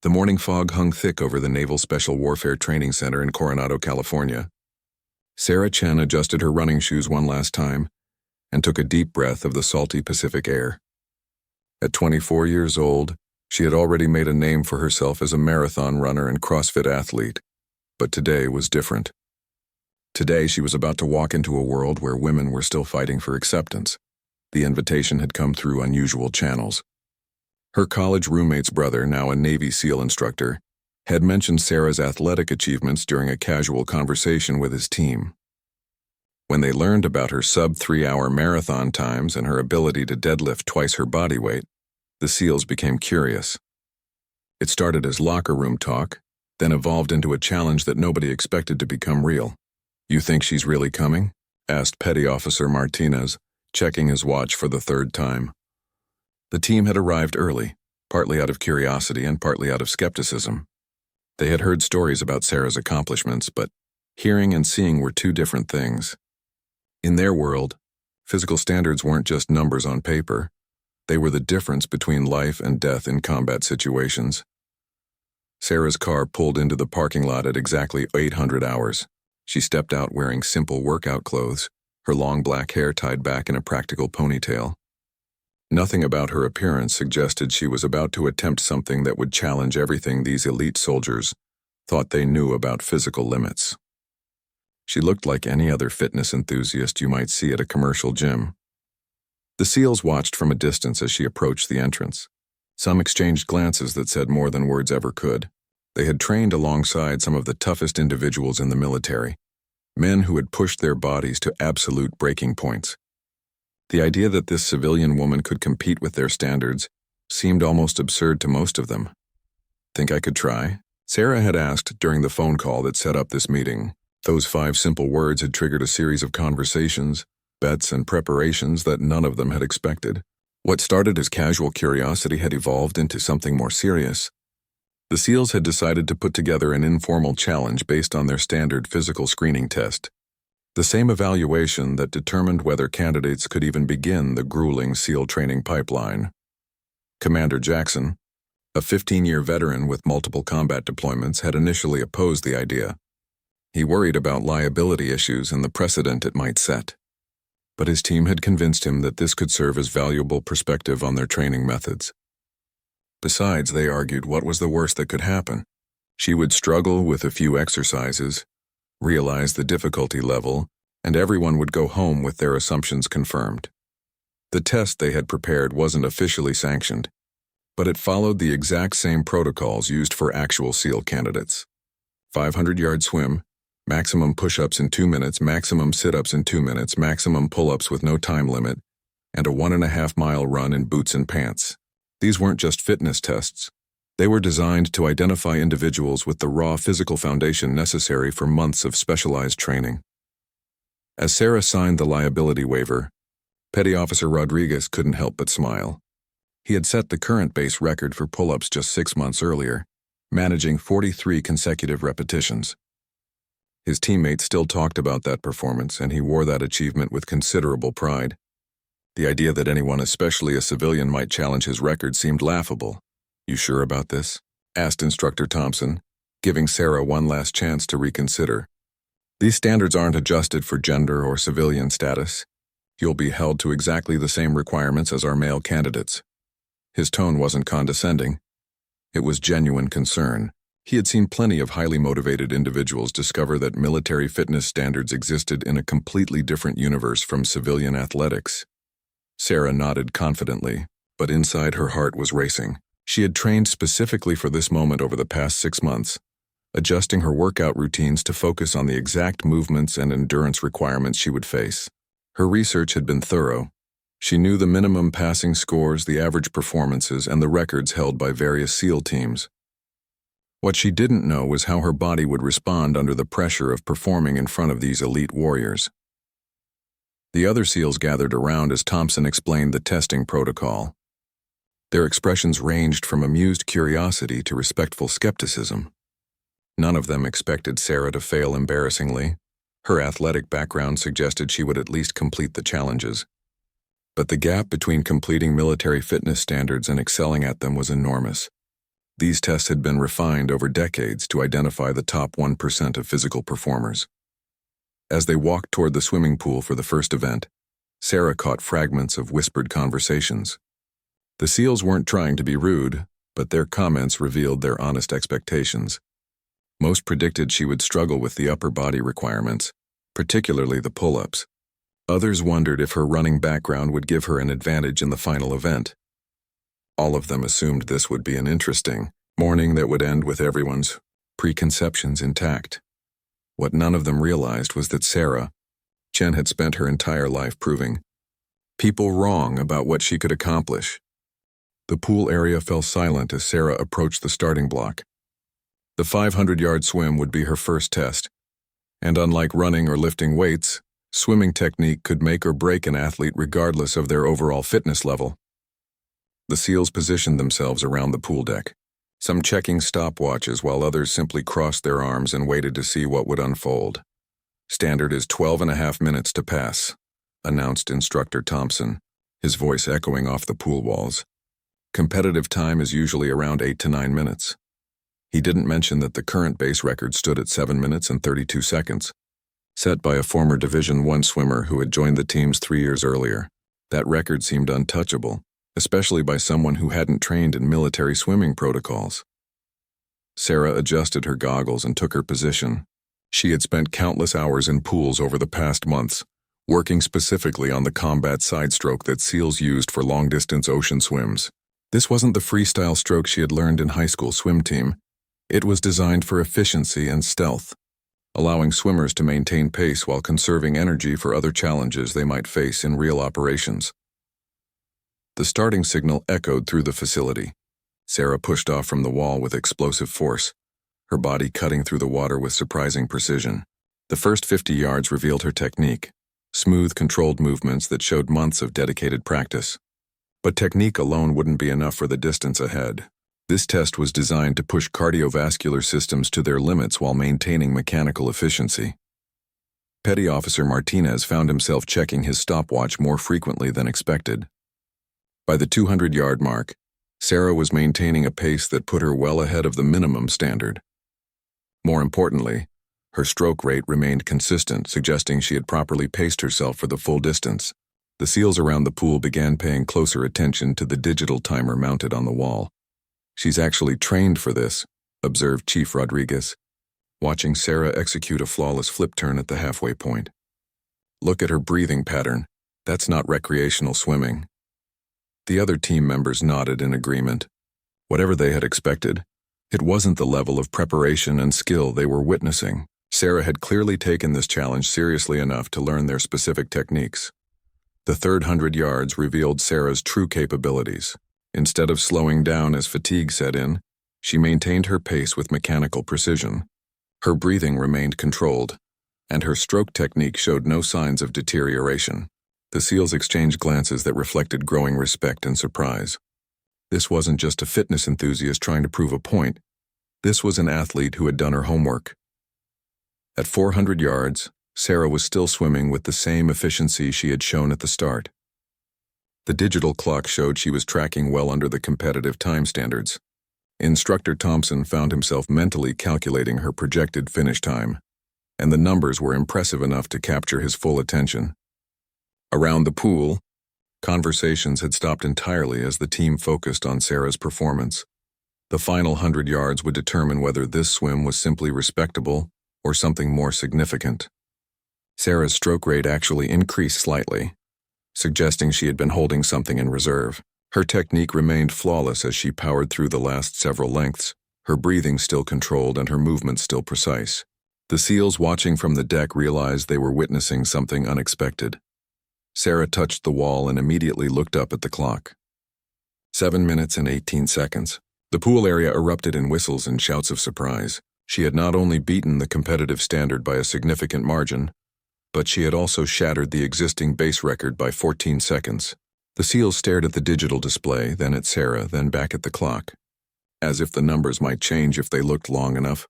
The morning fog hung thick over the Naval Special Warfare Training Center in Coronado, California. Sarah Chen adjusted her running shoes one last time and took a deep breath of the salty Pacific air. At 24 years old, she had already made a name for herself as a marathon runner and CrossFit athlete, but today was different. Today she was about to walk into a world where women were still fighting for acceptance. The invitation had come through unusual channels. Her college roommate's brother, now a Navy SEAL instructor, had mentioned Sarah's athletic achievements during a casual conversation with his team. When they learned about her sub-3-hour marathon times and her ability to deadlift twice her body weight, the SEALs became curious. It started as locker room talk, then evolved into a challenge that nobody expected to become real. "You think she's really coming?" asked Petty Officer Martinez, checking his watch for the third time. The team had arrived early, partly out of curiosity and partly out of skepticism. They had heard stories about Sarah's accomplishments, but hearing and seeing were two different things. In their world, physical standards weren't just numbers on paper. They were the difference between life and death in combat situations. Sarah's car pulled into the parking lot at exactly 800 hours. She stepped out wearing simple workout clothes, her long black hair tied back in a practical ponytail. Nothing about her appearance suggested she was about to attempt something that would challenge everything these elite soldiers thought they knew about physical limits. She looked like any other fitness enthusiast you might see at a commercial gym. The SEALs watched from a distance as she approached the entrance. Some exchanged glances that said more than words ever could. They had trained alongside some of the toughest individuals in the military, men who had pushed their bodies to absolute breaking points. The idea that this civilian woman could compete with their standards seemed almost absurd to most of them. "Think I could try?" Sarah had asked during the phone call that set up this meeting. Those 5 simple words had triggered a series of conversations, bets, and preparations that none of them had expected. What started as casual curiosity had evolved into something more serious. The SEALs had decided to put together an informal challenge based on their standard physical screening test. The same evaluation that determined whether candidates could even begin the grueling SEAL training pipeline. Commander Jackson, a 15-year veteran with multiple combat deployments, had initially opposed the idea. He worried about liability issues and the precedent it might set. But his team had convinced him that this could serve as valuable perspective on their training methods. Besides, they argued, what was the worst that could happen? She would struggle with a few exercises, realize the difficulty level, and everyone would go home with their assumptions confirmed. The test they had prepared wasn't officially sanctioned, but it followed the exact same protocols used for actual SEAL candidates. 500-yard swim, maximum push-ups in 2 minutes, maximum sit-ups in 2 minutes, maximum pull-ups with no time limit, and a 1.5-mile run in boots and pants. These weren't just fitness tests. They were designed to identify individuals with the raw physical foundation necessary for months of specialized training. As Sarah signed the liability waiver, Petty Officer Rodriguez couldn't help but smile. He had set the current base record for pull-ups just 6 months earlier, managing 43 consecutive repetitions. His teammates still talked about that performance, and he wore that achievement with considerable pride. The idea that anyone, especially a civilian, might challenge his record seemed laughable. "You sure about this?" asked Instructor Thompson, giving Sarah one last chance to reconsider. "These standards aren't adjusted for gender or civilian status. You'll be held to exactly the same requirements as our male candidates." His tone wasn't condescending. It was genuine concern. He had seen plenty of highly motivated individuals discover that military fitness standards existed in a completely different universe from civilian athletics. Sarah nodded confidently, but inside her heart was racing. She had trained specifically for this moment over the past 6 months, adjusting her workout routines to focus on the exact movements and endurance requirements she would face. Her research had been thorough. She knew the minimum passing scores, the average performances, and the records held by various SEAL teams. What she didn't know was how her body would respond under the pressure of performing in front of these elite warriors. The other SEALs gathered around as Thompson explained the testing protocol. Their expressions ranged from amused curiosity to respectful skepticism. None of them expected Sarah to fail embarrassingly. Her athletic background suggested she would at least complete the challenges. But the gap between completing military fitness standards and excelling at them was enormous. These tests had been refined over decades to identify the top 1% of physical performers. As they walked toward the swimming pool for the first event, Sarah caught fragments of whispered conversations. The SEALs weren't trying to be rude, but their comments revealed their honest expectations. Most predicted she would struggle with the upper body requirements, particularly the pull-ups. Others wondered if her running background would give her an advantage in the final event. All of them assumed this would be an interesting morning that would end with everyone's preconceptions intact. What none of them realized was that Sarah, Chen, had spent her entire life proving people wrong about what she could accomplish. The pool area fell silent as Sarah approached the starting block. The 500-yard swim would be her first test, and unlike running or lifting weights, swimming technique could make or break an athlete regardless of their overall fitness level. The SEALs positioned themselves around the pool deck, some checking stopwatches while others simply crossed their arms and waited to see what would unfold. "Standard is 12.5 minutes to pass," announced Instructor Thompson, his voice echoing off the pool walls. "Competitive time is usually around 8 to 9 minutes. He didn't mention that the current base record stood at 7 minutes and 32 seconds, set by a former Division I swimmer who had joined the teams 3 years earlier. That record seemed untouchable, especially by someone who hadn't trained in military swimming protocols. Sarah adjusted her goggles and took her position. She had spent countless hours in pools over the past months, working specifically on the combat side stroke that SEALs used for long-distance ocean swims. This wasn't the freestyle stroke she had learned in high school swim team. It was designed for efficiency and stealth, allowing swimmers to maintain pace while conserving energy for other challenges they might face in real operations. The starting signal echoed through the facility. Sarah pushed off from the wall with explosive force, her body cutting through the water with surprising precision. The first 50 yards revealed her technique, smooth, controlled movements that showed months of dedicated practice. But technique alone wouldn't be enough for the distance ahead. This test was designed to push cardiovascular systems to their limits while maintaining mechanical efficiency. Petty Officer Martinez found himself checking his stopwatch more frequently than expected. By the 200-yard mark, Sarah was maintaining a pace that put her well ahead of the minimum standard. More importantly, her stroke rate remained consistent, suggesting she had properly paced herself for the full distance. The SEALs around the pool began paying closer attention to the digital timer mounted on the wall. "She's actually trained for this," observed Chief Rodriguez, watching Sarah execute a flawless flip turn at the halfway point. "Look at her breathing pattern. That's not recreational swimming." The other team members nodded in agreement. Whatever they had expected, it wasn't the level of preparation and skill they were witnessing. Sarah had clearly taken this challenge seriously enough to learn their specific techniques. The third 100 yards revealed Sarah's true capabilities. Instead of slowing down as fatigue set in, she maintained her pace with mechanical precision. Her breathing remained controlled, and her stroke technique showed no signs of deterioration. The SEALs exchanged glances that reflected growing respect and surprise. This wasn't just a fitness enthusiast trying to prove a point. This was an athlete who had done her homework. At 400 yards, Sarah was still swimming with the same efficiency she had shown at the start. The digital clock showed she was tracking well under the competitive time standards. Instructor Thompson found himself mentally calculating her projected finish time, and the numbers were impressive enough to capture his full attention. Around the pool, conversations had stopped entirely as the team focused on Sarah's performance. The final 100 yards would determine whether this swim was simply respectable or something more significant. Sarah's stroke rate actually increased slightly, suggesting she had been holding something in reserve. Her technique remained flawless as she powered through the last several lengths, her breathing still controlled and her movements still precise. The SEALs watching from the deck realized they were witnessing something unexpected. Sarah touched the wall and immediately looked up at the clock. 7 minutes and 18 seconds. The pool area erupted in whistles and shouts of surprise. She had not only beaten the competitive standard by a significant margin, but she had also shattered the existing base record by 14 seconds. The SEALs stared at the digital display, then at Sarah, then back at the clock, as if the numbers might change if they looked long enough.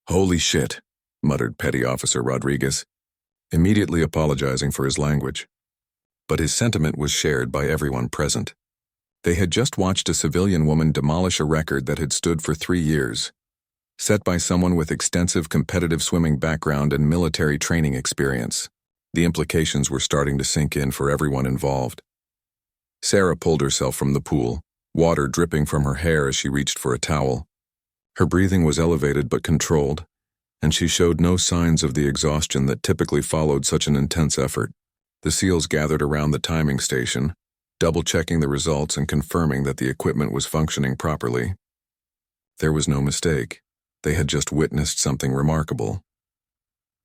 "Holy shit," muttered Petty Officer Rodriguez, immediately apologizing for his language. But his sentiment was shared by everyone present. They had just watched a civilian woman demolish a record that had stood for 3 years, set by someone with extensive competitive swimming background and military training experience. The implications were starting to sink in for everyone involved. Sarah pulled herself from the pool, water dripping from her hair as she reached for a towel. Her breathing was elevated but controlled, and she showed no signs of the exhaustion that typically followed such an intense effort. The SEALs gathered around the timing station, double-checking the results and confirming that the equipment was functioning properly. There was no mistake. They had just witnessed something remarkable.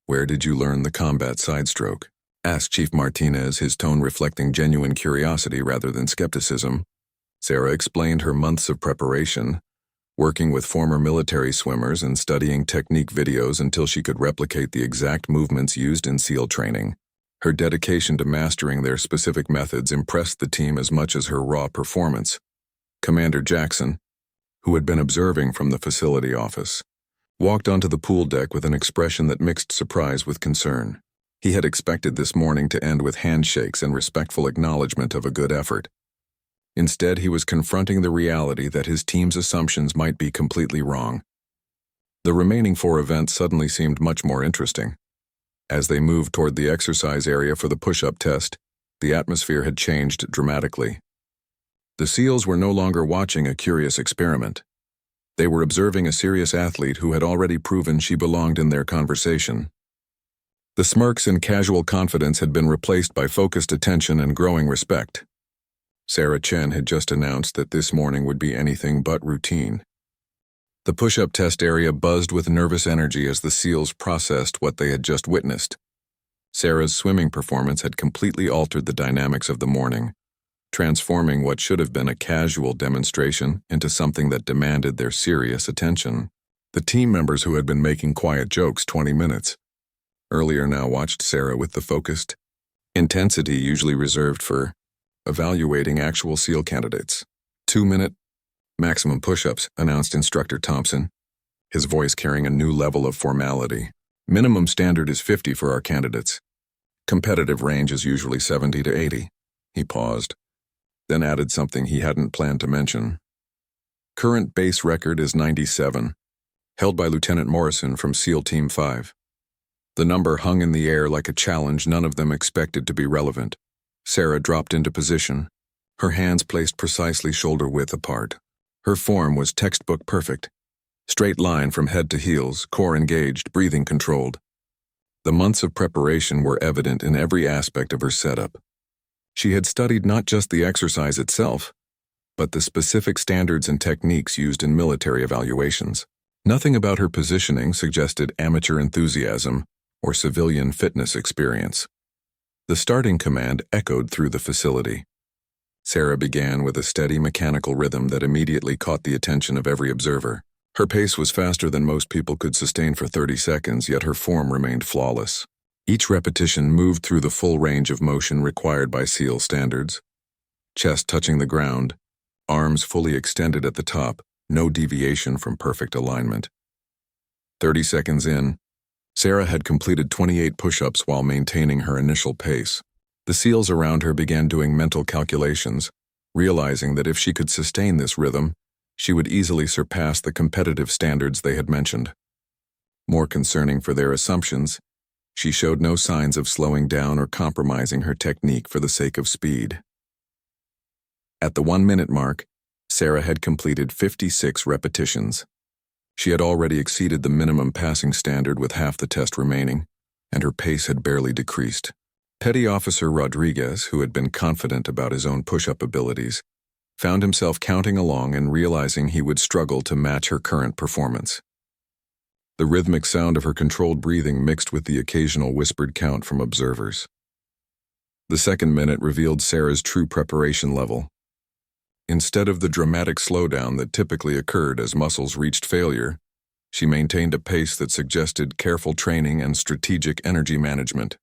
"Where did you learn the combat sidestroke?" asked Chief Martinez, his tone reflecting genuine curiosity rather than skepticism. Sarah explained her months of preparation, working with former military swimmers and studying technique videos until she could replicate the exact movements used in SEAL training. Her dedication to mastering their specific methods impressed the team as much as her raw performance. Commander Jackson, who had been observing from the facility office, walked onto the pool deck with an expression that mixed surprise with concern. He had expected this morning to end with handshakes and respectful acknowledgement of a good effort. Instead, he was confronting the reality that his team's assumptions might be completely wrong. The remaining 4 events suddenly seemed much more interesting. As they moved toward the exercise area for the push-up test, the atmosphere had changed dramatically. The SEALs were no longer watching a curious experiment. They were observing a serious athlete who had already proven she belonged in their conversation. The smirks and casual confidence had been replaced by focused attention and growing respect. Sarah Chen had just announced that this morning would be anything but routine. The push-up test area buzzed with nervous energy as the SEALs processed what they had just witnessed. Sarah's swimming performance had completely altered the dynamics of the morning, transforming what should have been a casual demonstration into something that demanded their serious attention. The team members who had been making quiet jokes 20 minutes earlier now watched Sarah with the focused intensity usually reserved for evaluating actual SEAL candidates. 2-minute maximum push-ups, announced Instructor Thompson, his voice carrying a new level of formality. Minimum standard is 50 for our candidates. Competitive range is usually 70 to 80. He paused, then added something he hadn't planned to mention. Current base record is 97, held by Lieutenant Morrison from SEAL Team 5. The number hung in the air like a challenge none of them expected to be relevant. Sarah dropped into position, her hands placed precisely shoulder-width apart. Her form was textbook perfect. Straight line from head to heels, core engaged, breathing controlled. The months of preparation were evident in every aspect of her setup. She had studied not just the exercise itself, but the specific standards and techniques used in military evaluations. Nothing about her positioning suggested amateur enthusiasm or civilian fitness experience. The starting command echoed through the facility. Sarah began with a steady mechanical rhythm that immediately caught the attention of every observer. Her pace was faster than most people could sustain for 30 seconds, yet her form remained flawless. Each repetition moved through the full range of motion required by SEAL standards. Chest touching the ground, arms fully extended at the top, no deviation from perfect alignment. 30 seconds in, Sarah had completed 28 push-ups while maintaining her initial pace. The SEALs around her began doing mental calculations, realizing that if she could sustain this rhythm, she would easily surpass the competitive standards they had mentioned. More concerning for their assumptions, she showed no signs of slowing down or compromising her technique for the sake of speed. At the 1-minute mark, Sarah had completed 56 repetitions. She had already exceeded the minimum passing standard with half the test remaining, and her pace had barely decreased. Petty Officer Rodriguez, who had been confident about his own push-up abilities, found himself counting along and realizing he would struggle to match her current performance. The rhythmic sound of her controlled breathing mixed with the occasional whispered count from observers. The second minute revealed Sarah's true preparation level. Instead of the dramatic slowdown that typically occurred as muscles reached failure, she maintained a pace that suggested careful training and strategic energy management.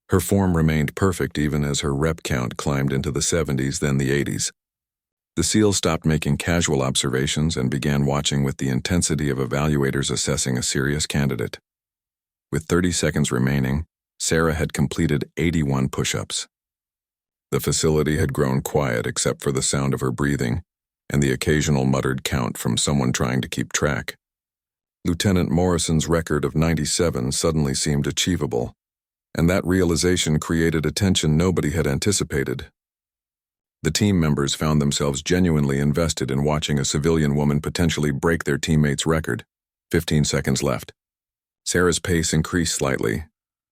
Her form remained perfect even as her rep count climbed into the 70s, then the 80s. The SEAL stopped making casual observations and began watching with the intensity of evaluators assessing a serious candidate. With 30 seconds remaining, Sarah had completed 81 push-ups. The facility had grown quiet except for the sound of her breathing and the occasional muttered count from someone trying to keep track. Lieutenant Morrison's record of 97 suddenly seemed achievable, and that realization created a tension nobody had anticipated. The team members found themselves genuinely invested in watching a civilian woman potentially break their teammate's record. 15 seconds left. Sarah's pace increased slightly,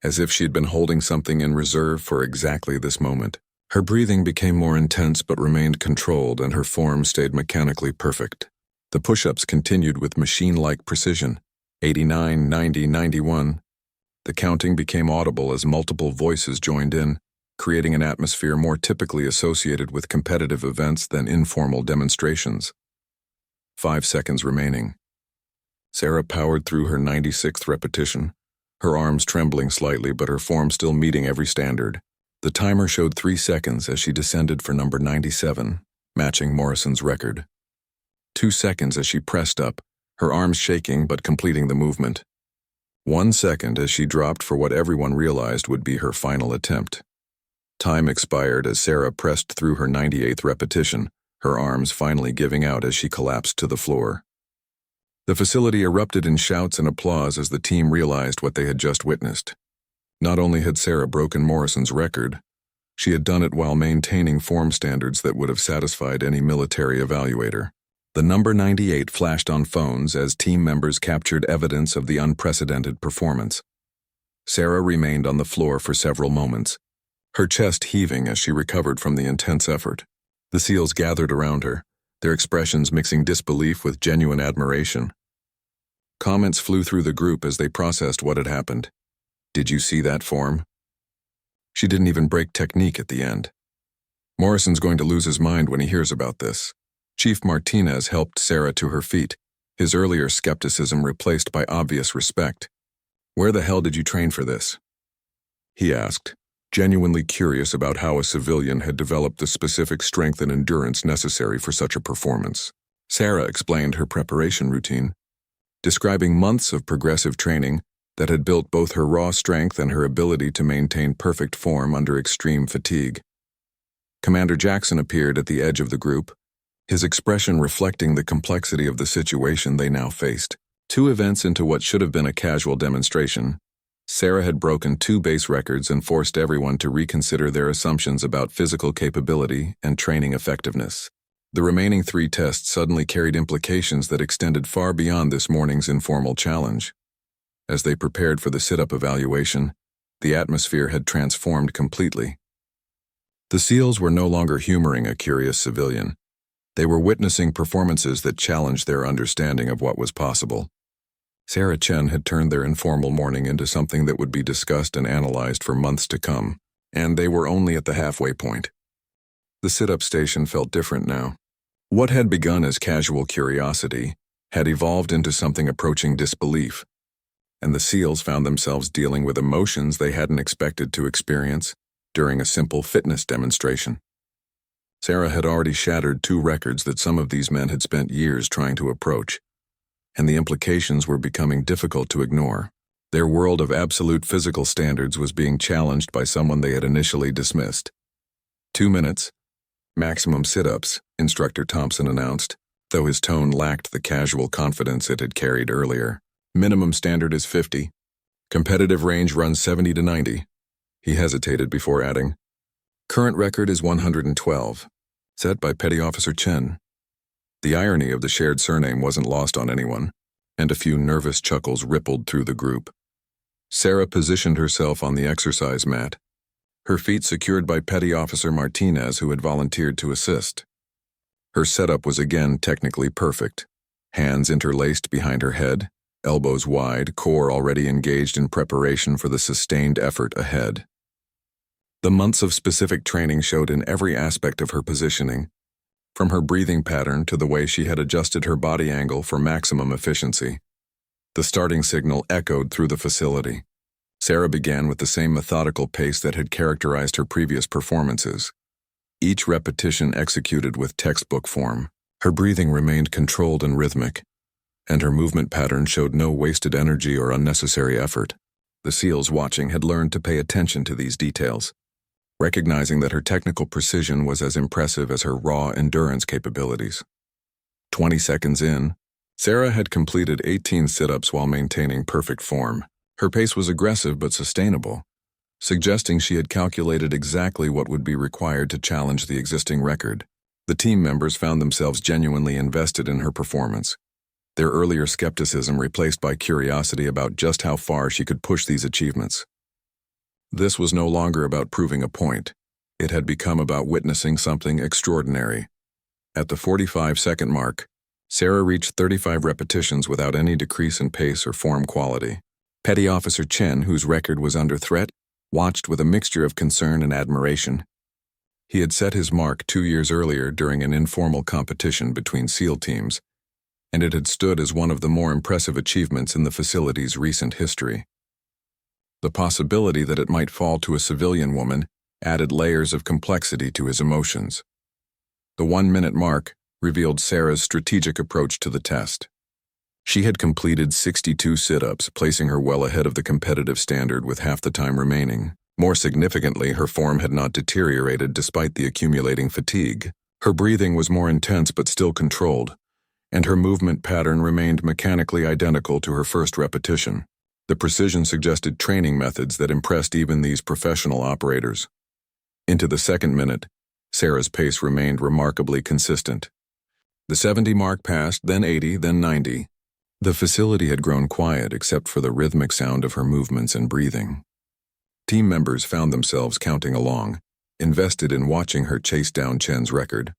as if she'd been holding something in reserve for exactly this moment. Her breathing became more intense but remained controlled, and her form stayed mechanically perfect. The push-ups continued with machine-like precision. 89, 90, 91. The counting became audible as multiple voices joined in, creating an atmosphere more typically associated with competitive events than informal demonstrations. 5 seconds remaining. Sarah powered through her 96th repetition, her arms trembling slightly but her form still meeting every standard. The timer showed 3 seconds as she descended for number 97, matching Morrison's record. 2 seconds as she pressed up, her arms shaking but completing the movement. 1 second as she dropped for what everyone realized would be her final attempt. Time expired as Sarah pressed through her 98th repetition, her arms finally giving out as she collapsed to the floor. The facility erupted in shouts and applause as the team realized what they had just witnessed. Not only had Sarah broken Morrison's record, she had done it while maintaining form standards that would have satisfied any military evaluator. The number 98 flashed on phones as team members captured evidence of the unprecedented performance. Sarah remained on the floor for several moments, her chest heaving as she recovered from the intense effort. The SEALs gathered around her, their expressions mixing disbelief with genuine admiration. Comments flew through the group as they processed what had happened. "Did you see that form? She didn't even break technique at the end. Morrison's going to lose his mind when he hears about this." Chief Martinez helped Sarah to her feet, his earlier skepticism replaced by obvious respect. "Where the hell did you train for this?" he asked, genuinely curious about how a civilian had developed the specific strength and endurance necessary for such a performance. Sarah explained her preparation routine, describing months of progressive training that had built both her raw strength and her ability to maintain perfect form under extreme fatigue. Commander Jackson appeared at the edge of the group, his expression reflecting the complexity of the situation they now faced. 2 events into what should have been a casual demonstration, Sarah had broken 2 base records and forced everyone to reconsider their assumptions about physical capability and training effectiveness. The remaining 3 tests suddenly carried implications that extended far beyond this morning's informal challenge. As they prepared for the sit-up evaluation, the atmosphere had transformed completely. The SEALs were no longer humoring a curious civilian. They were witnessing performances that challenged their understanding of what was possible. Sarah Chen had turned their informal morning into something that would be discussed and analyzed for months to come, and they were only at the halfway point. The sit-up station felt different now. What had begun as casual curiosity had evolved into something approaching disbelief, and the SEALs found themselves dealing with emotions they hadn't expected to experience during a simple fitness demonstration. Sarah had already shattered 2 records that some of these men had spent years trying to approach, and the implications were becoming difficult to ignore. Their world of absolute physical standards was being challenged by someone they had initially dismissed. 2 minutes, maximum sit-ups, Instructor Thompson announced, though his tone lacked the casual confidence it had carried earlier. Minimum standard is 50. Competitive range runs 70 to 90. He hesitated before adding, "Current record is 112, set by Petty Officer Chen." The irony of the shared surname wasn't lost on anyone, and a few nervous chuckles rippled through the group. Sarah positioned herself on the exercise mat, her feet secured by Petty Officer Martinez, who had volunteered to assist. Her setup was again technically perfect, hands interlaced behind her head, elbows wide, core already engaged in preparation for the sustained effort ahead. The months of specific training showed in every aspect of her positioning, from her breathing pattern to the way she had adjusted her body angle for maximum efficiency. The starting signal echoed through the facility. Sarah began with the same methodical pace that had characterized her previous performances, each repetition executed with textbook form. Her breathing remained controlled and rhythmic, and her movement pattern showed no wasted energy or unnecessary effort. The SEALs watching had learned to pay attention to these details. recognizing that her technical precision was as impressive as her raw endurance capabilities. 20 seconds in, Sarah had completed 18 sit-ups while maintaining perfect form. Her pace was aggressive but sustainable, suggesting she had calculated exactly what would be required to challenge the existing record. The team members found themselves genuinely invested in her performance, their earlier skepticism replaced by curiosity about just how far she could push these achievements. This was no longer about proving a point. It had become about witnessing something extraordinary. At the 45-second mark, Sarah reached 35 repetitions without any decrease in pace or form quality. Petty Officer Chen, whose record was under threat, watched with a mixture of concern and admiration. He had set his mark 2 years earlier during an informal competition between SEAL teams, and it had stood as one of the more impressive achievements in the facility's recent history. The possibility that it might fall to a civilian woman added layers of complexity to his emotions. The 1-minute mark revealed Sarah's strategic approach to the test. She had completed 62 sit-ups, placing her well ahead of the competitive standard with half the time remaining. More significantly, her form had not deteriorated despite the accumulating fatigue. Her breathing was more intense but still controlled, and her movement pattern remained mechanically identical to her first repetition. The precision suggested training methods that impressed even these professional operators. Into the second minute, Sarah's pace remained remarkably consistent. The 70 mark passed, then 80, then 90. The facility had grown quiet except for the rhythmic sound of her movements and breathing. Team members found themselves counting along, invested in watching her chase down Chen's record.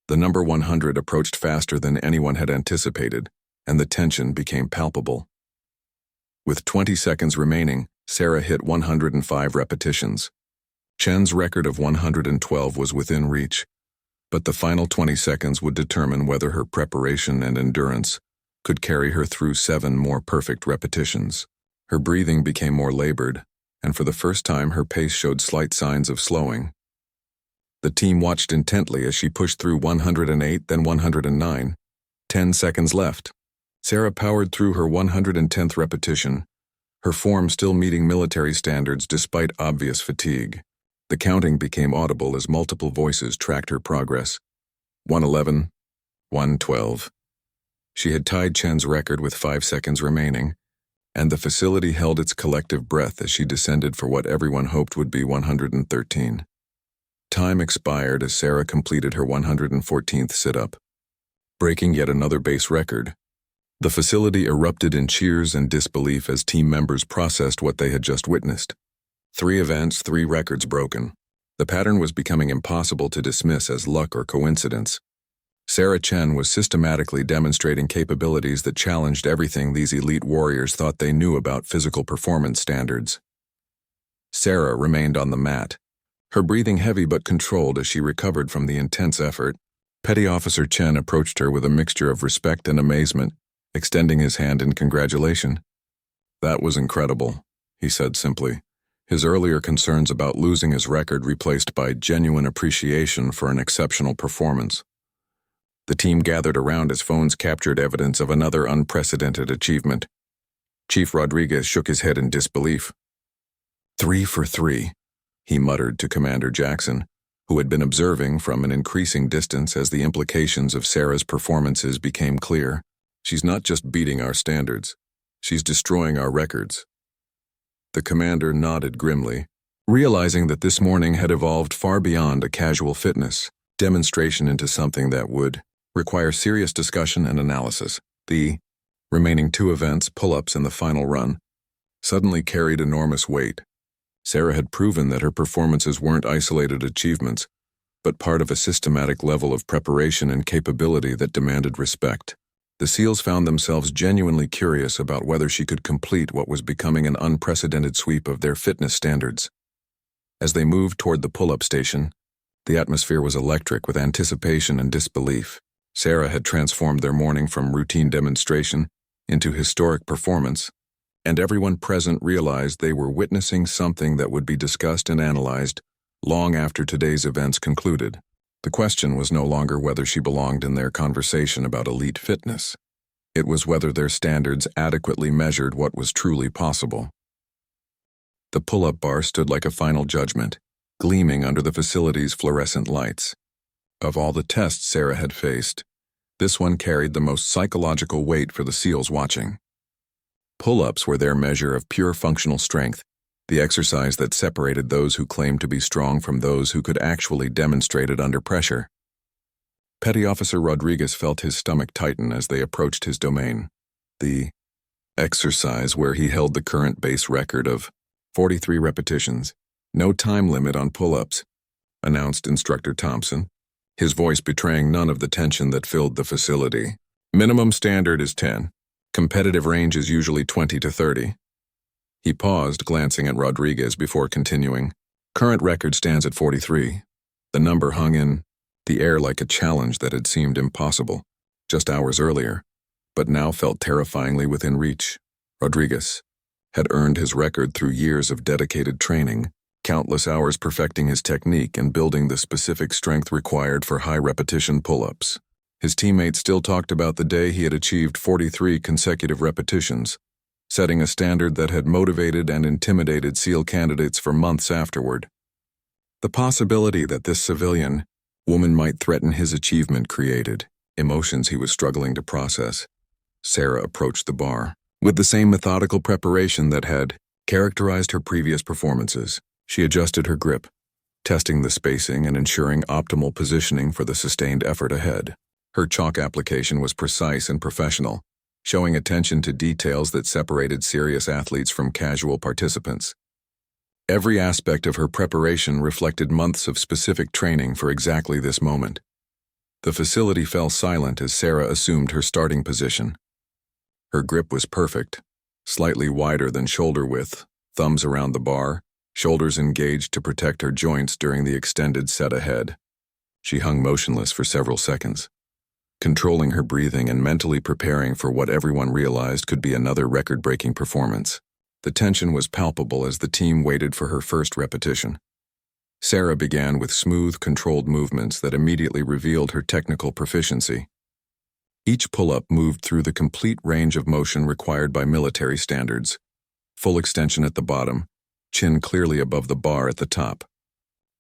The number 100 approached faster than anyone had anticipated, and the tension became palpable. With 20 seconds remaining, Sarah hit 105 repetitions. Chen's record of 112 was within reach, but the final 20 seconds would determine whether her preparation and endurance could carry her through 7 more perfect repetitions. Her breathing became more labored, and for the first time her pace showed slight signs of slowing. The team watched intently as she pushed through 108, then 109. 10 seconds left. Sarah powered through her 110th repetition, her form still meeting military standards despite obvious fatigue. The counting became audible as multiple voices tracked her progress. 111, 112. She had tied Chen's record with 5 seconds remaining, and the facility held its collective breath as she descended for what everyone hoped would be 113. Time expired as Sarah completed her 114th sit-up, breaking yet another base record. The facility erupted in cheers and disbelief as team members processed what they had just witnessed. 3 events, 3 records broken. The pattern was becoming impossible to dismiss as luck or coincidence. Sarah Chen was systematically demonstrating capabilities that challenged everything these elite warriors thought they knew about physical performance standards. Sarah remained on the mat, her breathing heavy but controlled as she recovered from the intense effort. Petty Officer Chen approached her with a mixture of respect and amazement, extending his hand in congratulation. "That was incredible," he said simply, his earlier concerns about losing his record replaced by genuine appreciation for an exceptional performance. The team gathered around as phones captured evidence of another unprecedented achievement. Chief Rodriguez shook his head in disbelief. 3 for 3, he muttered to Commander Jackson, who had been observing from an increasing distance as the implications of Sarah's performances became clear. "She's not just beating our standards, she's destroying our records." The commander nodded grimly, realizing that this morning had evolved far beyond a casual fitness demonstration into something that would require serious discussion and analysis. The remaining 2 events, pull-ups and the final run, suddenly carried enormous weight. Sarah had proven that her performances weren't isolated achievements, but part of a systematic level of preparation and capability that demanded respect. The SEALs found themselves genuinely curious about whether she could complete what was becoming an unprecedented sweep of their fitness standards. As they moved toward the pull-up station, the atmosphere was electric with anticipation and disbelief. Sarah had transformed their morning from routine demonstration into historic performance, and everyone present realized they were witnessing something that would be discussed and analyzed long after today's events concluded. The question was no longer whether she belonged in their conversation about elite fitness. It was whether their standards adequately measured what was truly possible. The pull-up bar stood like a final judgment, gleaming under the facility's fluorescent lights. Of all the tests Sarah had faced, this one carried the most psychological weight for the SEALs watching. Pull-ups were their measure of pure functional strength, the exercise that separated those who claimed to be strong from those who could actually demonstrate it under pressure. Petty Officer Rodriguez felt his stomach tighten as they approached his domain. The exercise where he held the current base record of 43 repetitions, no time limit on pull-ups, announced Instructor Thompson, his voice betraying none of the tension that filled the facility. Minimum standard is 10. Competitive range is usually 20 to 30. He paused, glancing at Rodriguez before continuing. Current record stands at 43. The number hung in the air like a challenge that had seemed impossible just hours earlier, but now felt terrifyingly within reach. Rodriguez had earned his record through years of dedicated training, countless hours perfecting his technique and building the specific strength required for high-repetition pull-ups. His teammates still talked about the day he had achieved 43 consecutive repetitions, setting a standard that had motivated and intimidated SEAL candidates for months afterward. The possibility that this civilian woman might threaten his achievement created emotions he was struggling to process. Sarah approached the bar with the same methodical preparation that had characterized her previous performances. She adjusted her grip, testing the spacing and ensuring optimal positioning for the sustained effort ahead. Her chalk application was precise and professional, showing attention to details that separated serious athletes from casual participants. Every aspect of her preparation reflected months of specific training for exactly this moment. The facility fell silent as Sarah assumed her starting position. Her grip was perfect, slightly wider than shoulder width, thumbs around the bar, shoulders engaged to protect her joints during the extended set ahead. She hung motionless for several seconds, controlling her breathing and mentally preparing for what everyone realized could be another record-breaking performance. The tension was palpable as the team waited for her first repetition. Sarah began with smooth, controlled movements that immediately revealed her technical proficiency. Each pull-up moved through the complete range of motion required by military standards. Full extension at the bottom, chin clearly above the bar at the top.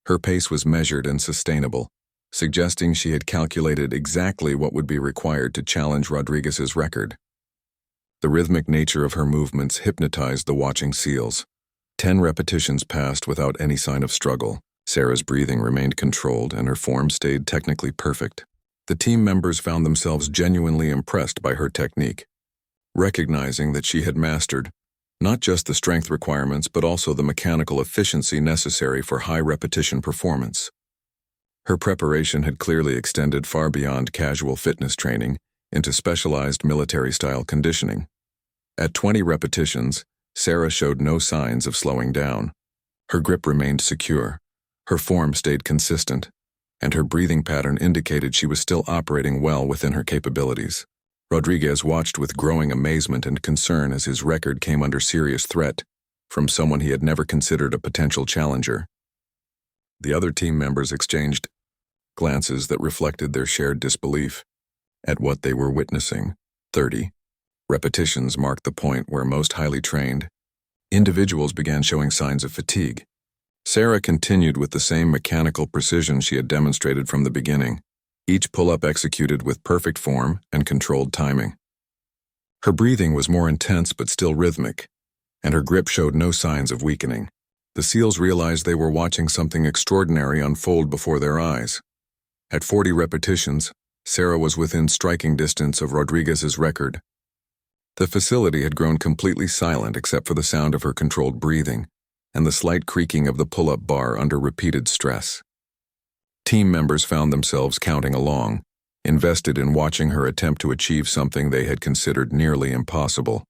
Her pace was measured and sustainable, suggesting she had calculated exactly what would be required to challenge Rodriguez's record. The rhythmic nature of her movements hypnotized the watching SEALs. 10 repetitions passed without any sign of struggle. Sarah's breathing remained controlled and her form stayed technically perfect. The team members found themselves genuinely impressed by her technique, recognizing that she had mastered not just the strength requirements but also the mechanical efficiency necessary for high-repetition performance. Her preparation had clearly extended far beyond casual fitness training into specialized military-style conditioning. At 20 repetitions, Sarah showed no signs of slowing down. Her grip remained secure, her form stayed consistent, and her breathing pattern indicated she was still operating well within her capabilities. Rodriguez watched with growing amazement and concern as his record came under serious threat from someone he had never considered a potential challenger. The other team members exchanged glances that reflected their shared disbelief at what they were witnessing. 30 repetitions marked the point where most highly trained individuals began showing signs of fatigue. Sarah continued with the same mechanical precision she had demonstrated from the beginning, each pull-up executed with perfect form and controlled timing. Her breathing was more intense but still rhythmic, and her grip showed no signs of weakening. The SEALs realized they were watching something extraordinary unfold before their eyes. At 40 repetitions, Sarah was within striking distance of Rodriguez's record. The facility had grown completely silent except for the sound of her controlled breathing and the slight creaking of the pull-up bar under repeated stress. Team members found themselves counting along, invested in watching her attempt to achieve something they had considered nearly impossible.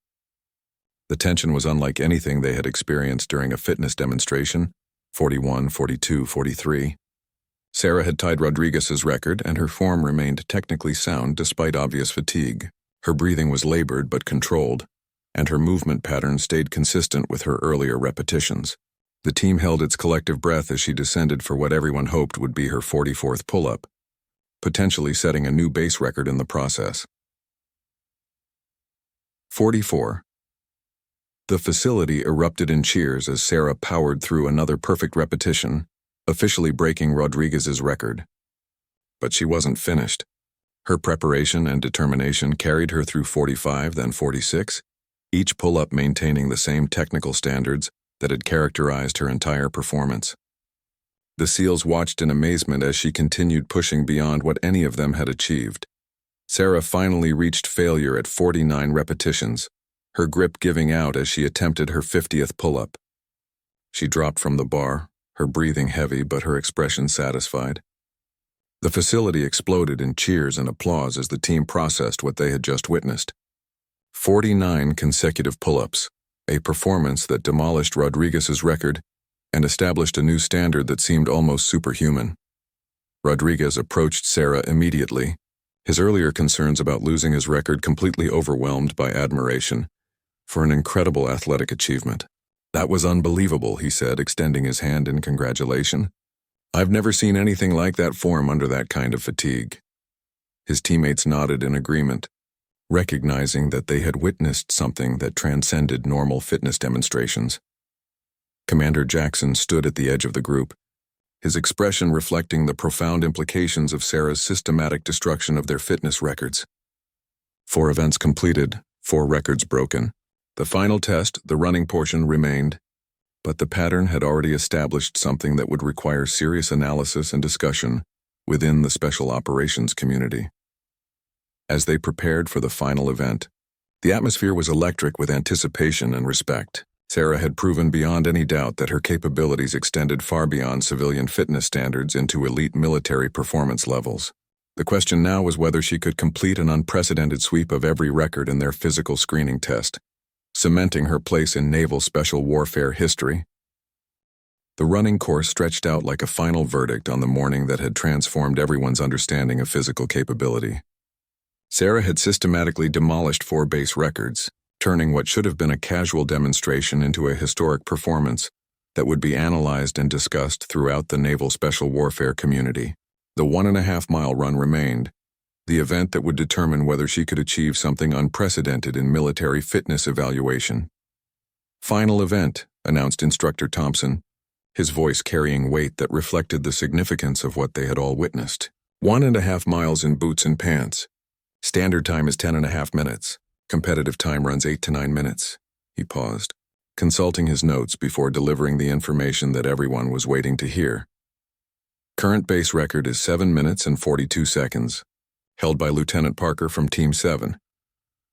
The tension was unlike anything they had experienced during a fitness demonstration. 41, 42, 43. Sarah had tied Rodriguez's record, and her form remained technically sound despite obvious fatigue. Her breathing was labored but controlled, and her movement pattern stayed consistent with her earlier repetitions. The team held its collective breath as she descended for what everyone hoped would be her 44th pull-up, potentially setting a new base record in the process. 44. The facility erupted in cheers as Sarah powered through another perfect repetition, officially breaking Rodriguez's record. But she wasn't finished. Her preparation and determination carried her through 45, then 46, each pull-up maintaining the same technical standards that had characterized her entire performance. The SEALs watched in amazement as she continued pushing beyond what any of them had achieved. Sarah finally reached failure at 49 repetitions, her grip giving out as she attempted her 50th pull-up. She dropped from the bar, her breathing heavy but her expression satisfied. The facility exploded in cheers and applause as the team processed what they had just witnessed. 49 consecutive pull-ups, a performance that demolished Rodriguez's record and established a new standard that seemed almost superhuman. Rodriguez approached Sarah immediately, his earlier concerns about losing his record completely overwhelmed by admiration for an incredible athletic achievement. "That was unbelievable," he said, extending his hand in congratulation. "I've never seen anything like that form under that kind of fatigue." His teammates nodded in agreement, recognizing that they had witnessed something that transcended normal fitness demonstrations. Commander Jackson stood at the edge of the group, his expression reflecting the profound implications of Sarah's systematic destruction of their fitness records. 4 events completed, 4 records broken. The final test, the running portion, remained, but the pattern had already established something that would require serious analysis and discussion within the special operations community. As they prepared for the final event, the atmosphere was electric with anticipation and respect. Sarah had proven beyond any doubt that her capabilities extended far beyond civilian fitness standards into elite military performance levels. The question now was whether she could complete an unprecedented sweep of every record in their physical screening test, cementing her place in naval special warfare history. The running course stretched out like a final verdict on the morning that had transformed everyone's understanding of physical capability. Sarah had systematically demolished 4 base records, turning what should have been a casual demonstration into a historic performance that would be analyzed and discussed throughout the naval special warfare community. The 1.5-mile run remained, the event that would determine whether she could achieve something unprecedented in military fitness evaluation. "Final event," announced Instructor Thompson, his voice carrying weight that reflected the significance of what they had all witnessed. 1.5 miles in boots and pants. Standard time is 10.5 minutes. Competitive time runs 8 to 9 minutes. He paused, consulting his notes before delivering the information that everyone was waiting to hear. Current base record is 7 minutes and 42 seconds, held by Lieutenant Parker from Team 7.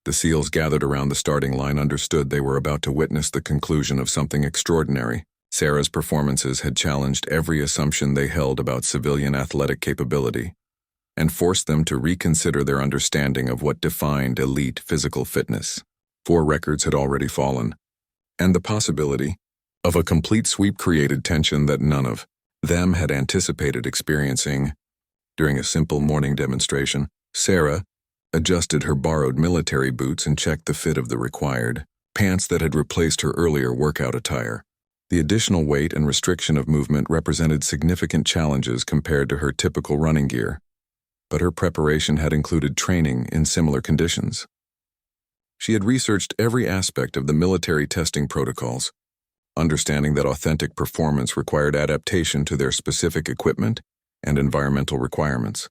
The SEALs gathered around the starting line understood they were about to witness the conclusion of something extraordinary. Sarah's performances had challenged every assumption they held about civilian athletic capability, and forced them to reconsider their understanding of what defined elite physical fitness. 4 records had already fallen, and the possibility of a complete sweep created tension that none of them had anticipated experiencing. During a simple morning demonstration, Sarah adjusted her borrowed military boots and checked the fit of the required pants that had replaced her earlier workout attire. The additional weight and restriction of movement represented significant challenges compared to her typical running gear, but her preparation had included training in similar conditions. She had researched every aspect of the military testing protocols, understanding that authentic performance required adaptation to their specific equipment and environmental requirements.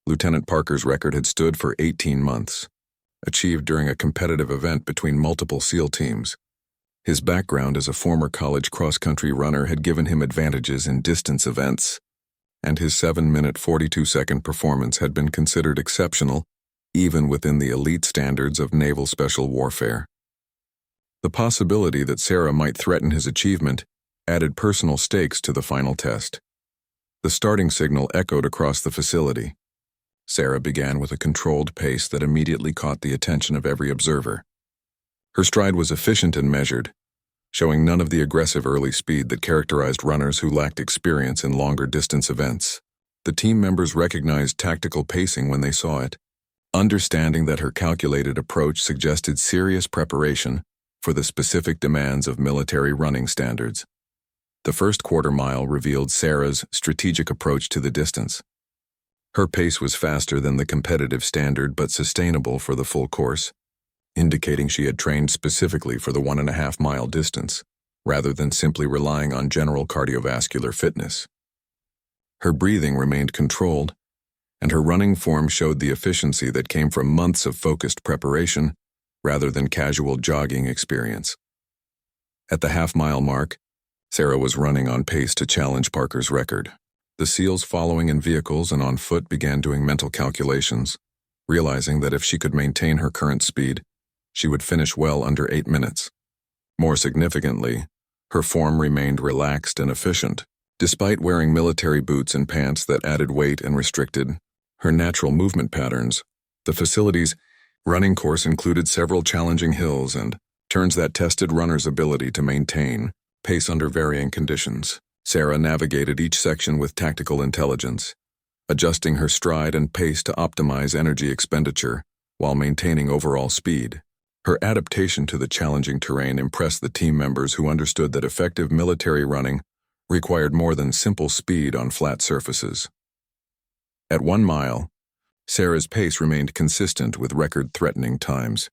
Lieutenant Parker's record had stood for 18 months, achieved during a competitive event between multiple SEAL teams. His background as a former college cross-country runner had given him advantages in distance events, and his 7-minute 42-second performance had been considered exceptional even within the elite standards of naval special warfare. The possibility that Sarah might threaten his achievement added personal stakes to the final test. The starting signal echoed across the facility. Sarah began with a controlled pace that immediately caught the attention of every observer. Her stride was efficient and measured, showing none of the aggressive early speed that characterized runners who lacked experience in longer distance events. The team members recognized tactical pacing when they saw it, understanding that her calculated approach suggested serious preparation for the specific demands of military running standards. The first quarter mile revealed Sarah's strategic approach to the distance. Her pace was faster than the competitive standard but sustainable for the full course, indicating she had trained specifically for the 1.5-mile distance. rather than simply relying on general cardiovascular fitness. Her breathing remained controlled, and her running form showed the efficiency that came from months of focused preparation rather than casual jogging experience. At the half-mile mark, Sarah was running on pace to challenge Parker's record. The SEALs following in vehicles and on foot began doing mental calculations, realizing that if she could maintain her current speed, she would finish well under 8 minutes. More significantly, her form remained relaxed and efficient. Despite wearing military boots and pants that added weight and restricted her natural movement patterns, the facility's running course included several challenging hills and turns that tested runners' ability to maintain pace under varying conditions. Sarah navigated each section with tactical intelligence, adjusting her stride and pace to optimize energy expenditure while maintaining overall speed. Her adaptation to the challenging terrain impressed the team members who understood that effective military running required more than simple speed on flat surfaces. At 1 mile, Sarah's pace remained consistent with record-threatening times.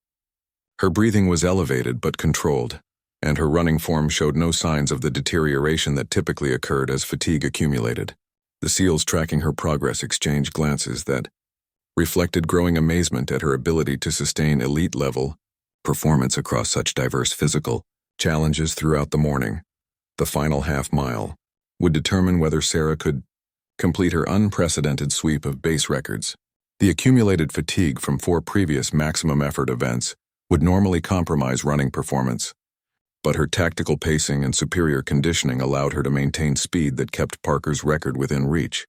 Her breathing was elevated but controlled, and her running form showed no signs of the deterioration that typically occurred as fatigue accumulated. The SEALs tracking her progress exchanged glances that reflected growing amazement at her ability to sustain elite-level performance across such diverse physical challenges throughout the morning. The final half-mile would determine whether Sarah could complete her unprecedented sweep of base records. The accumulated fatigue from 4 previous maximum effort events would normally compromise running performance, but her tactical pacing and superior conditioning allowed her to maintain speed that kept Parker's record within reach.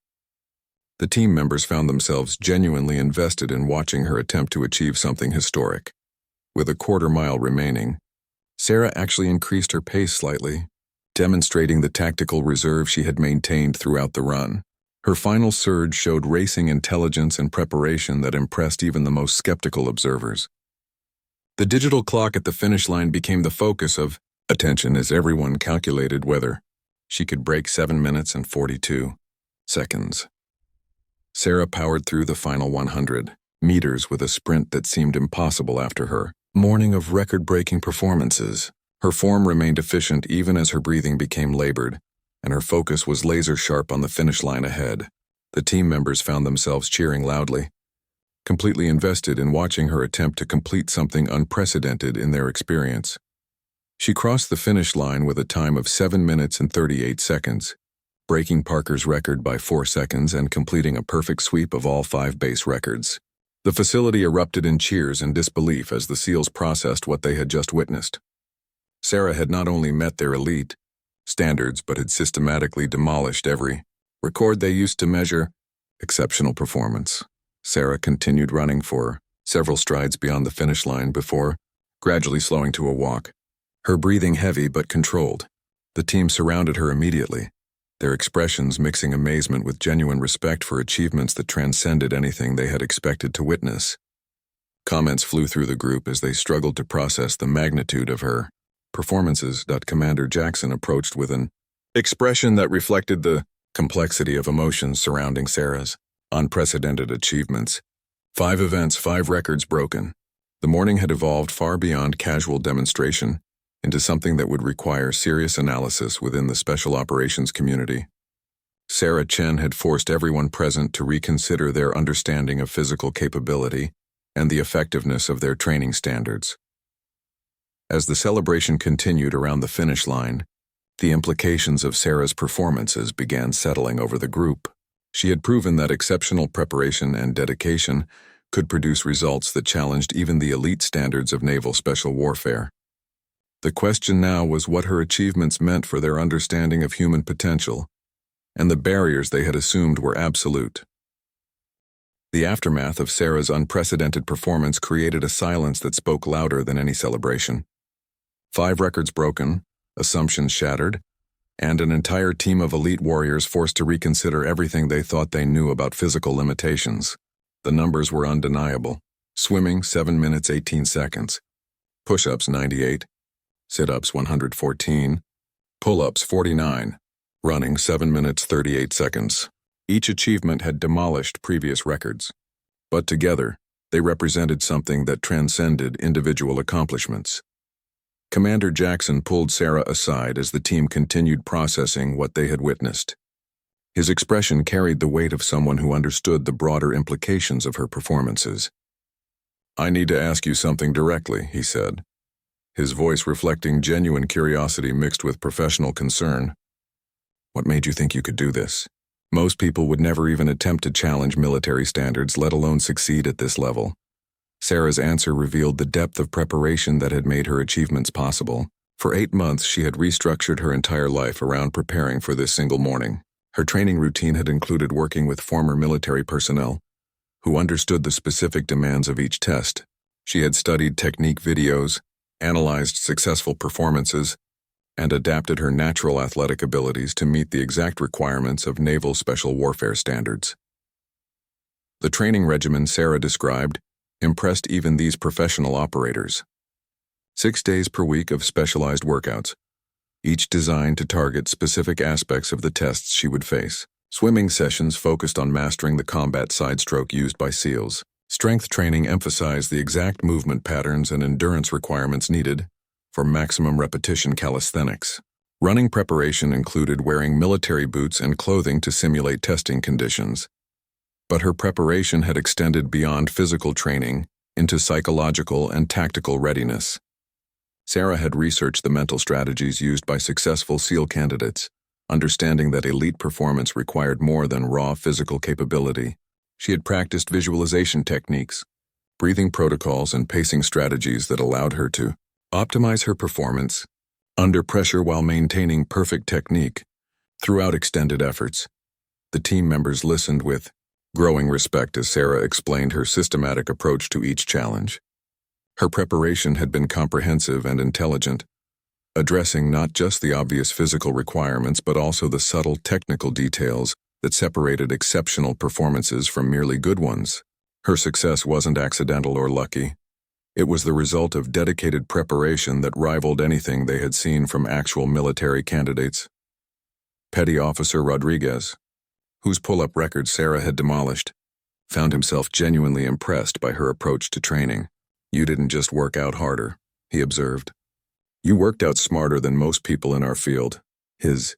The team members found themselves genuinely invested in watching her attempt to achieve something historic. With a quarter-mile remaining, Sarah actually increased her pace slightly, demonstrating the tactical reserve she had maintained throughout the run. Her final surge showed racing intelligence and preparation that impressed even the most skeptical observers. The digital clock at the finish line became the focus of attention as everyone calculated whether she could break 7 minutes and 42 seconds. Sarah powered through the final 100 meters with a sprint that seemed impossible after her morning of record-breaking performances. Her form remained efficient even as her breathing became labored, and her focus was laser-sharp on the finish line ahead. The team members found themselves cheering loudly, completely invested in watching her attempt to complete something unprecedented in their experience. She crossed the finish line with a time of 7 minutes and 38 seconds, breaking Parker's record by 4 seconds and completing a perfect sweep of all 5 base records. The facility erupted in cheers and disbelief as the SEALs processed what they had just witnessed. Sarah had not only met their elite standards but had systematically demolished every record they used to measure exceptional performance. Sarah continued running for several strides beyond the finish line before gradually slowing to a walk, her breathing heavy but controlled. The team surrounded her immediately, their expressions mixing amazement with genuine respect for achievements that transcended anything they had expected to witness. Comments flew through the group as they struggled to process the magnitude of her performances. Commander Jackson approached with an expression that reflected the complexity of emotions surrounding Sarah's unprecedented achievements. 5 events, 5 records broken. The morning had evolved far beyond casual demonstration into something that would require serious analysis within the special operations community. Sarah Chen had forced everyone present to reconsider their understanding of physical capability and the effectiveness of their training standards. As the celebration continued around the finish line, the implications of Sarah's performances began settling over the group. She had proven that exceptional preparation and dedication could produce results that challenged even the elite standards of naval special warfare. The question now was what her achievements meant for their understanding of human potential, and the barriers they had assumed were absolute. The aftermath of Sarah's unprecedented performance created a silence that spoke louder than any celebration. 5 records broken, assumptions shattered, and an entire team of elite warriors forced to reconsider everything they thought they knew about physical limitations. The numbers were undeniable. Swimming, 7 minutes 18 seconds. Push-ups, 98. Sit-ups, 114. Pull-ups, 49. Running, 7 minutes 38 seconds. Each achievement had demolished previous records, but together, they represented something that transcended individual accomplishments. Commander Jackson pulled Sarah aside as the team continued processing what they had witnessed. His expression carried the weight of someone who understood the broader implications of her performances. "I need to ask you something directly," he said, his voice reflecting genuine curiosity mixed with professional concern. "What made you think you could do this? Most people would never even attempt to challenge military standards, let alone succeed at this level." Sarah's answer revealed the depth of preparation that had made her achievements possible. For 8 months, she had restructured her entire life around preparing for this single morning. Her training routine had included working with former military personnel who understood the specific demands of each test. She had studied technique videos, analyzed successful performances, and adapted her natural athletic abilities to meet the exact requirements of naval special warfare standards. The training regimen Sarah described impressed even these professional operators. 6 days per week of specialized workouts, each designed to target specific aspects of the tests she would face. Swimming sessions focused on mastering the combat sidestroke used by SEALs. Strength training emphasized the exact movement patterns and endurance requirements needed for maximum repetition calisthenics. Running preparation included wearing military boots and clothing to simulate testing conditions. But her preparation had extended beyond physical training into psychological and tactical readiness. Sarah had researched the mental strategies used by successful SEAL candidates, understanding that elite performance required more than raw physical capability. She had practiced visualization techniques, breathing protocols, and pacing strategies that allowed her to optimize her performance under pressure while maintaining perfect technique throughout extended efforts. The team members listened with growing respect as Sarah explained her systematic approach to each challenge. Her preparation had been comprehensive and intelligent, addressing not just the obvious physical requirements but also the subtle technical details that separated exceptional performances from merely good ones. Her success wasn't accidental or lucky. It was the result of dedicated preparation that rivaled anything they had seen from actual military candidates. Petty Officer Rodriguez, whose pull-up record Sarah had demolished, found himself genuinely impressed by her approach to training. "You didn't just work out harder," he observed. "You worked out smarter than most people in our field." His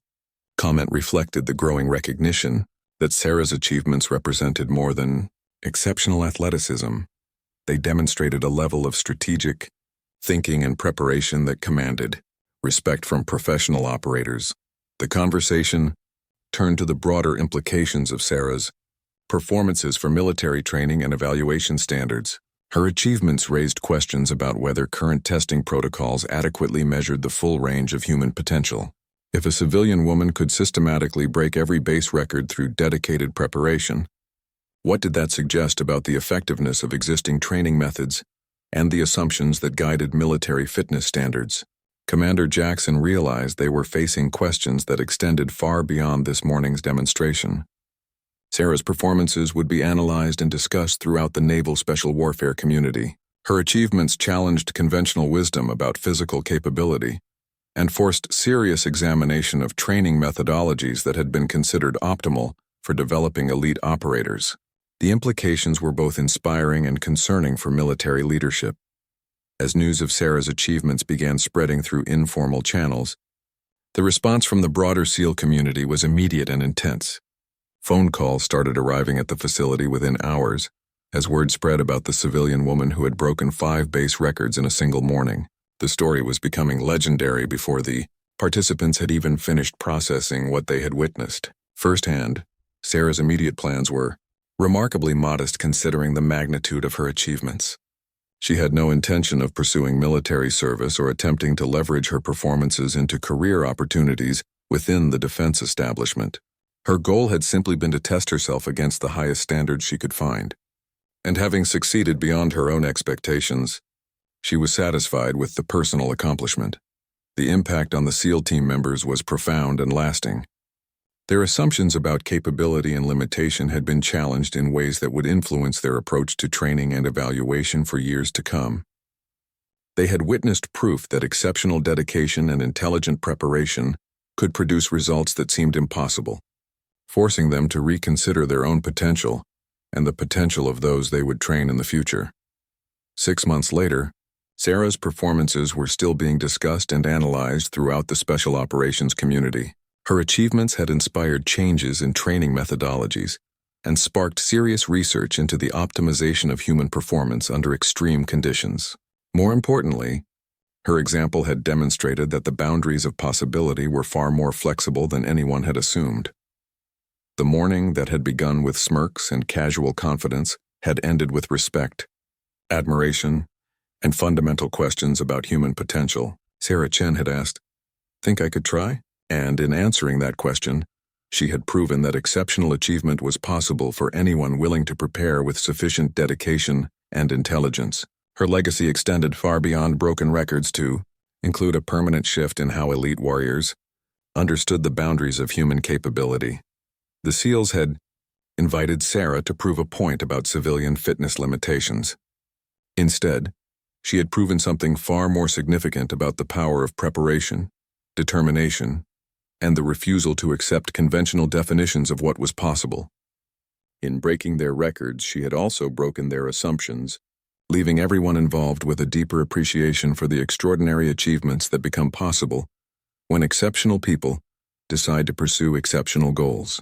comment reflected the growing recognition that Sarah's achievements represented more than exceptional athleticism. They demonstrated a level of strategic thinking and preparation that commanded respect from professional operators. The conversation turned to the broader implications of Sarah's performances for military training and evaluation standards. Her achievements raised questions about whether current testing protocols adequately measured the full range of human potential. If a civilian woman could systematically break every base record through dedicated preparation, what did that suggest about the effectiveness of existing training methods and the assumptions that guided military fitness standards? Commander Jackson realized they were facing questions that extended far beyond this morning's demonstration. Sarah's performances would be analyzed and discussed throughout the naval special warfare community. Her achievements challenged conventional wisdom about physical capability and forced serious examination of training methodologies that had been considered optimal for developing elite operators. The implications were both inspiring and concerning for military leadership. As news of Sarah's achievements began spreading through informal channels, the response from the broader SEAL community was immediate and intense. Phone calls started arriving at the facility within hours, as word spread about the civilian woman who had broken 5 base records in a single morning. The story was becoming legendary before the participants had even finished processing what they had witnessed. Firsthand, Sarah's immediate plans were remarkably modest considering the magnitude of her achievements. She had no intention of pursuing military service or attempting to leverage her performances into career opportunities within the defense establishment. Her goal had simply been to test herself against the highest standards she could find. And having succeeded beyond her own expectations, she was satisfied with the personal accomplishment. The impact on the SEAL team members was profound and lasting. Their assumptions about capability and limitation had been challenged in ways that would influence their approach to training and evaluation for years to come. They had witnessed proof that exceptional dedication and intelligent preparation could produce results that seemed impossible, forcing them to reconsider their own potential and the potential of those they would train in the future. 6 months later, Sarah's performances were still being discussed and analyzed throughout the special operations community. Her achievements had inspired changes in training methodologies and sparked serious research into the optimization of human performance under extreme conditions. More importantly, her example had demonstrated that the boundaries of possibility were far more flexible than anyone had assumed. The morning that had begun with smirks and casual confidence had ended with respect, admiration, and fundamental questions about human potential. Sarah Chen had asked, "Think I could try?" And in answering that question, she had proven that exceptional achievement was possible for anyone willing to prepare with sufficient dedication and intelligence. Her legacy extended far beyond broken records to include a permanent shift in how elite warriors understood the boundaries of human capability. The SEALs had invited Sarah to prove a point about civilian fitness limitations. Instead, she had proven something far more significant about the power of preparation, determination, and the refusal to accept conventional definitions of what was possible. In breaking their records, she had also broken their assumptions, leaving everyone involved with a deeper appreciation for the extraordinary achievements that become possible when exceptional people decide to pursue exceptional goals.